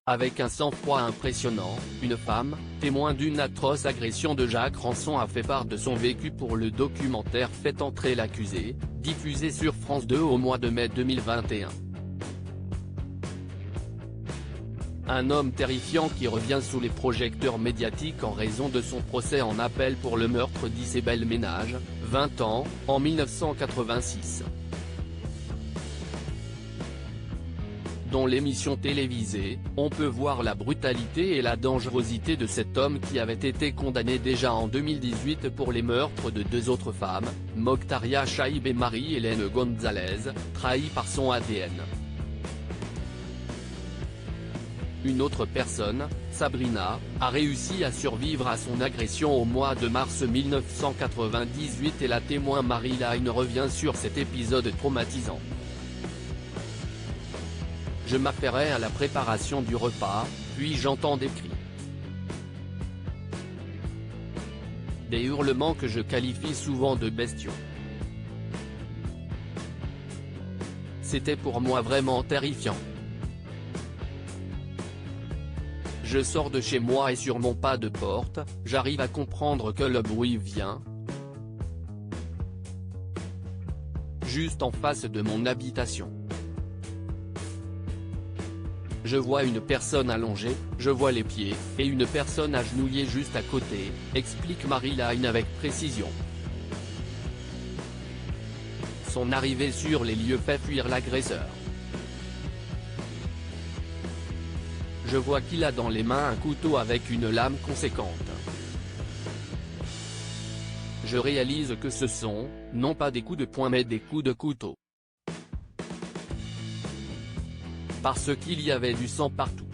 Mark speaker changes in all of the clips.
Speaker 1: Avec un sang-froid impressionnant, une femme, témoin d'une atroce agression de Jacques Ranson a fait part de son vécu pour le documentaire Faites entrer l'accusé, diffusé sur France 2 au mois de mai 2021. Un homme terrifiant qui revient sous les projecteurs médiatiques en raison de son procès en appel pour le meurtre d'Isabelle Ménage, 20 ans, en 1986. Dans l'émission télévisée, on peut voir la brutalité et la dangerosité de cet homme qui avait été condamné déjà en 2018 pour les meurtres de deux autres femmes, Moctaria Chaïb et Marie-Hélène Gonzalez, trahies par son ADN. Une autre personne, Sabrina, a réussi à survivre à son agression au mois de mars 1998 et la témoin Marie-Hélène revient sur cet épisode traumatisant. Je m'affairais à la préparation du repas, puis j'entends des cris. Des hurlements que je qualifie souvent de bestiaux. C'était pour moi vraiment terrifiant. Je sors de chez moi et sur mon pas de porte, j'arrive à comprendre que le bruit vient juste en face de mon habitation. Je vois une personne allongée, je vois les pieds, et une personne agenouillée juste à côté, explique Marie-Hélène avec précision. Son arrivée sur les lieux fait fuir l'agresseur. Je vois qu'il a dans les mains un couteau avec une lame conséquente. Je réalise que ce sont, non pas des coups de poing mais des coups de couteau. Parce qu'il y avait du sang partout.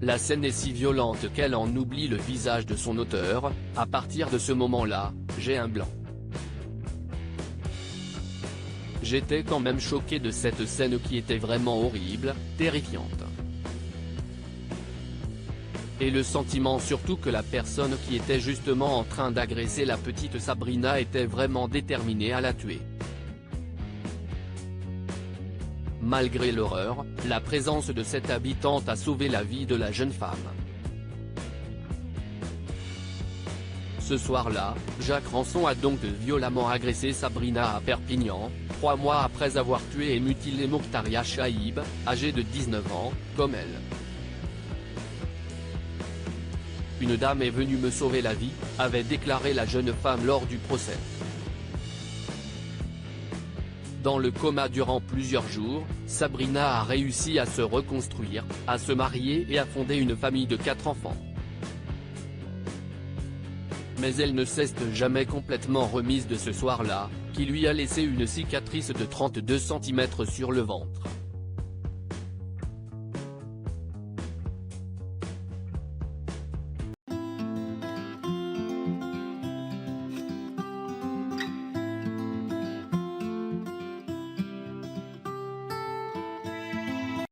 Speaker 1: La scène est si violente qu'elle en oublie le visage de son auteur. À partir de ce moment-là, j'ai un blanc. J'étais quand même choqué de cette scène qui était vraiment horrible, terrifiante. Et le sentiment surtout que la personne qui était justement en train d'agresser la petite Sabrina était vraiment déterminée à la tuer. Malgré l'horreur, la présence de cette habitante a sauvé la vie de la jeune femme. Ce soir-là, Jacques Ranson a donc violemment agressé Sabrina à Perpignan, 3 mois après avoir tué et mutilé Moctaria Chaïb, âgée de 19 ans, comme elle. Une dame est venue me sauver la vie, avait déclaré la jeune femme lors du procès. Dans le coma durant plusieurs jours, Sabrina a réussi à se reconstruire, à se marier et à fonder une famille de 4 enfants. Mais elle ne s'est jamais complètement remise de ce soir-là, qui lui a laissé une cicatrice de 32 cm sur le ventre.